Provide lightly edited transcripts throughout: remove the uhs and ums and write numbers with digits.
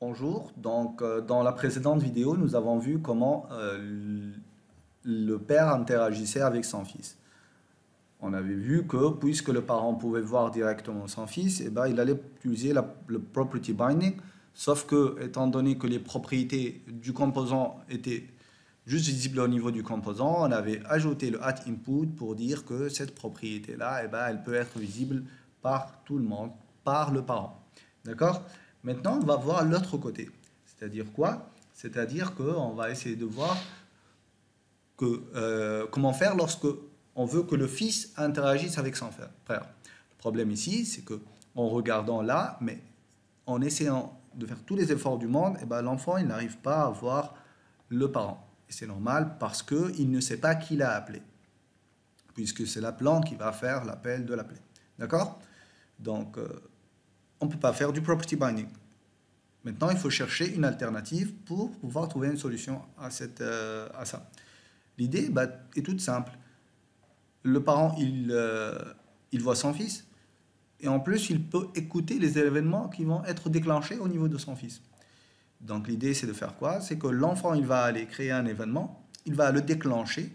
Bonjour, dans la précédente vidéo, nous avons vu comment le père interagissait avec son fils. On avait vu que puisque le parent pouvait voir directement son fils, il allait utiliser le property binding, sauf que, étant donné que les propriétés du composant étaient juste visibles au niveau du composant, on avait ajouté le @input pour dire que cette propriété-là, elle peut être visible par tout le monde, par le parent. D'accord? Maintenant, on va voir l'autre côté. C'est-à-dire quoi? C'est-à-dire qu'on va essayer de voir comment faire lorsque on veut que le fils interagisse avec son frère. Le problème ici, c'est que en regardant là, mais en essayant de faire tous les efforts du monde, l'enfant il n'arrive pas à voir le parent. Et c'est normal parce qu'il ne sait pas qui l'a appelé, puisque c'est l'appelant qui va faire l'appel de l'appeler. D'accord? Donc, on ne peut pas faire du property binding. Maintenant, il faut chercher une alternative pour pouvoir trouver une solution à ça. L'idée est toute simple. Le parent, il voit son fils, et en plus, il peut écouter les événements qui vont être déclenchés au niveau de son fils. Donc, l'idée, c'est de faire quoi? C'est que l'enfant, il va aller créer un événement, il va le déclencher,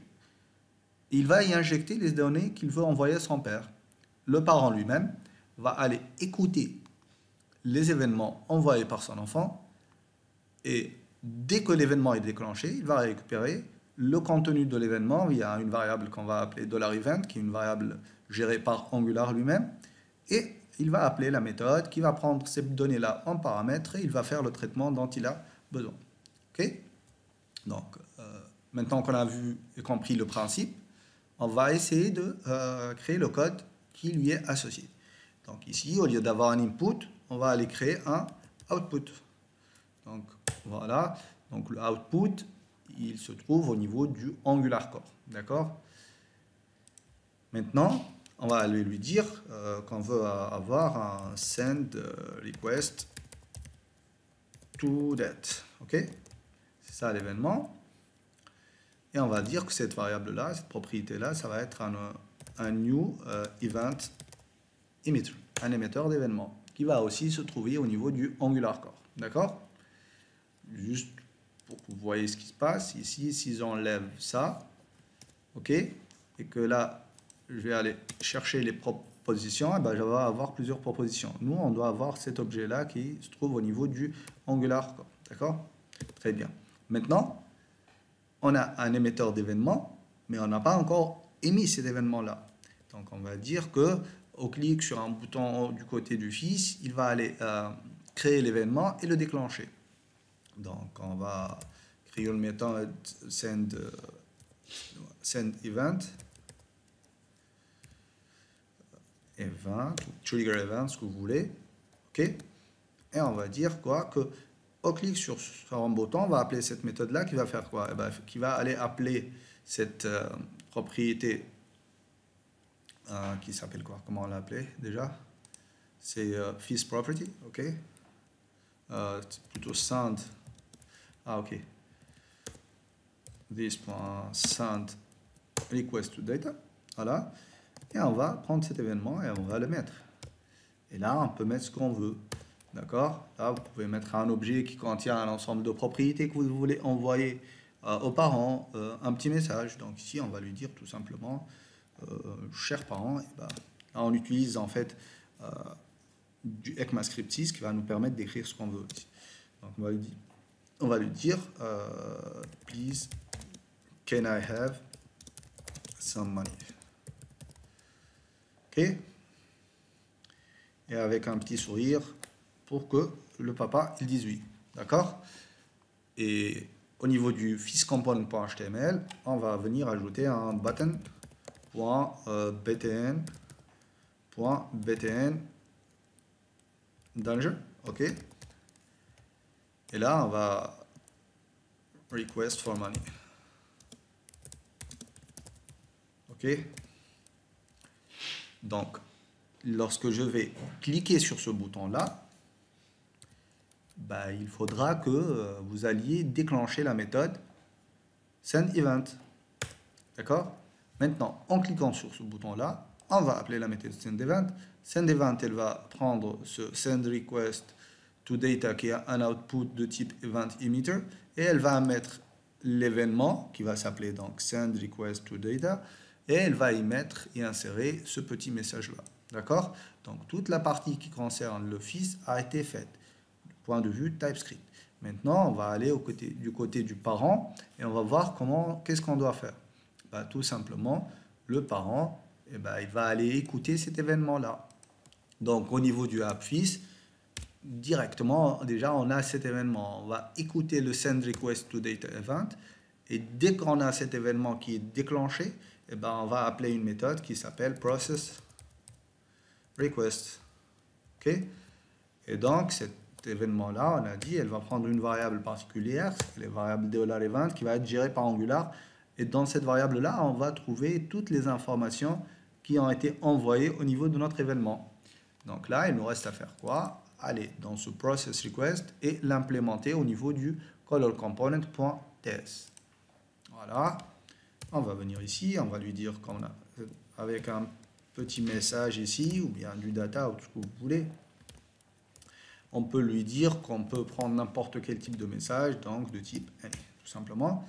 et il va y injecter les données qu'il veut envoyer à son père. Le parent lui-même va aller écouter les événements envoyés par son enfant, et dès que l'événement est déclenché, il va récupérer le contenu de l'événement via une variable qu'on va appeler $event, qui est une variable gérée par Angular lui-même, et il va appeler la méthode qui va prendre ces données-là en paramètres et il va faire le traitement dont il a besoin. Ok? Donc, maintenant qu'on a vu et compris le principe, on va essayer de créer le code qui lui est associé. Donc ici, au lieu d'avoir un input, on va aller créer un output. Donc voilà, donc le output, il se trouve au niveau du Angular Core. D'accord? Maintenant, on va aller lui dire qu'on veut avoir un send request to that. Ok? C'est ça l'événement. Et on va dire que cette variable-là, cette propriété-là, ça va être un new event emitter, un émetteur d'événements, qui va aussi se trouver au niveau du Angular Core. D'accord? Juste pour que vous voyez ce qui se passe, ici, si j'enlève ça, ok, et que là, je vais aller chercher les propositions, je vais avoir plusieurs propositions. Nous, on doit avoir cet objet-là qui se trouve au niveau du Angular Core. D'accord? Très bien. Maintenant, on a un émetteur d'événements, mais on n'a pas encore émis cet événement-là. Donc, on va dire que au clic sur un bouton du côté du fils, il va aller créer l'événement et le déclencher. Donc, on va créer une méthode send event, trigger event, ce que vous voulez. OK? Et on va dire quoi? Que au clic sur un bouton, on va appeler cette méthode-là qui va faire quoi? Qui va aller appeler cette propriété qui s'appelle quoi? Comment on l'a appelé déjà? C'est fils property, ok? C'est plutôt send. Ah, ok. This.send request to data. Voilà. Et on va prendre cet événement et on va le mettre. Et là, on peut mettre ce qu'on veut. D'accord? Là, vous pouvez mettre un objet qui contient un ensemble de propriétés que vous voulez envoyer aux parents, un petit message. Donc ici, on va lui dire tout simplement, cher parent, là, on utilise en fait du ECMAScript 6 qui va nous permettre d'écrire ce qu'on veut ici. Donc on va lui dire please, can I have some money? Ok? Et avec un petit sourire pour que le papa il dise oui. D'accord? Et au niveau du fils-component.html, on va venir ajouter un button.btn danger. Ok? Et là, on va request for money. Ok? Donc, lorsque je vais cliquer sur ce bouton-là, il faudra que vous alliez déclencher la méthode sendEvent. D'accord? Maintenant, en cliquant sur ce bouton-là, on va appeler la méthode sendEvent. SendEvent, elle va prendre ce sendRequest toData qui a un output de type event emitter et elle va mettre l'événement qui va s'appeler donc send request toData et elle va y mettre et insérer ce petit message là. D'accord? Donc toute la partie qui concerne l'office a été faite du point de vue TypeScript. Maintenant, on va aller du côté du parent et on va voir qu'est-ce qu'on doit faire. Bah, tout simplement, le parent, il va aller écouter cet événement-là. Donc, au niveau du AppFis, directement, déjà, on a cet événement. On va écouter le send request to data event et dès qu'on a cet événement qui est déclenché, on va appeler une méthode qui s'appelle process request. OK? Et donc, cet événement-là, on a dit, elle va prendre une variable particulière, c'est la variable $event qui va être gérée par Angular. Et dans cette variable-là, on va trouver toutes les informations qui ont été envoyées au niveau de notre événement. Donc là, il nous reste à faire quoi? Aller dans ce process request et l'implémenter au niveau du colorComponent.ts. Voilà. On va venir ici, on va lui dire qu'on a avec un petit message ici, ou bien du data, ou tout ce que vous voulez. On peut lui dire qu'on peut prendre n'importe quel type de message, donc de type any, tout simplement.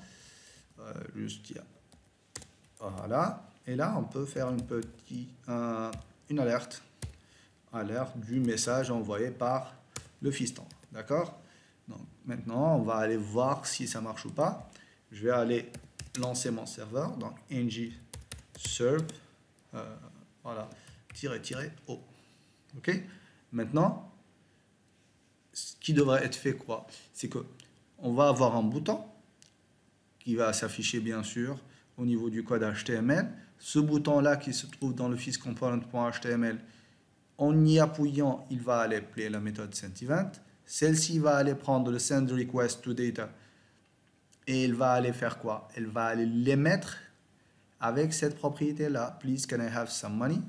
Juste dire. Voilà. Et là, on peut faire une alerte. Alerte du message envoyé par le fiston. D'accord? Donc maintenant, on va aller voir si ça marche ou pas. Je vais aller lancer mon serveur. Donc ng serve voilà, -o. OK? Maintenant, ce qui devrait être fait, quoi? C'est que on va avoir un bouton qui va s'afficher, bien sûr, au niveau du code HTML. Ce bouton-là qui se trouve dans le fisComponent.html, en y appuyant, il va aller appeler la méthode sendEvent. Celle-ci va aller prendre le send request to data et il va aller faire quoi? Elle va aller l'émettre avec cette propriété-là. Please, can I have some money?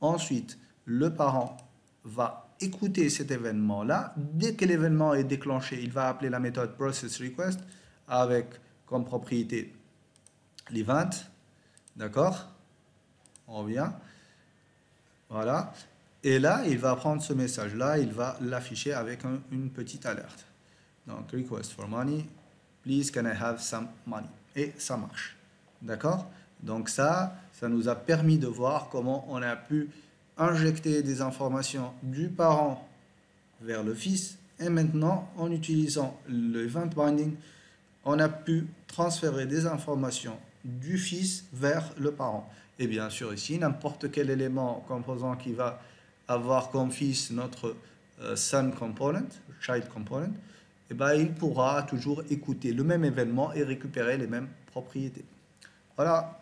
Ensuite, le parent va écouter cet événement-là. Dès que l'événement est déclenché, il va appeler la méthode processRequest avec comme propriété l'event. D'accord? On revient. Voilà. Et là, il va prendre ce message-là, il va l'afficher avec une petite alerte. Donc, request for money, please can I have some money? Et ça marche. D'accord? Donc ça nous a permis de voir comment on a pu injecter des informations du parent vers le fils. Et maintenant, en utilisant le event binding, on a pu transférer des informations du fils vers le parent. Et bien sûr, ici, n'importe quel élément composant qui va avoir comme fils notre son component, child component, il pourra toujours écouter le même événement et récupérer les mêmes propriétés. Voilà.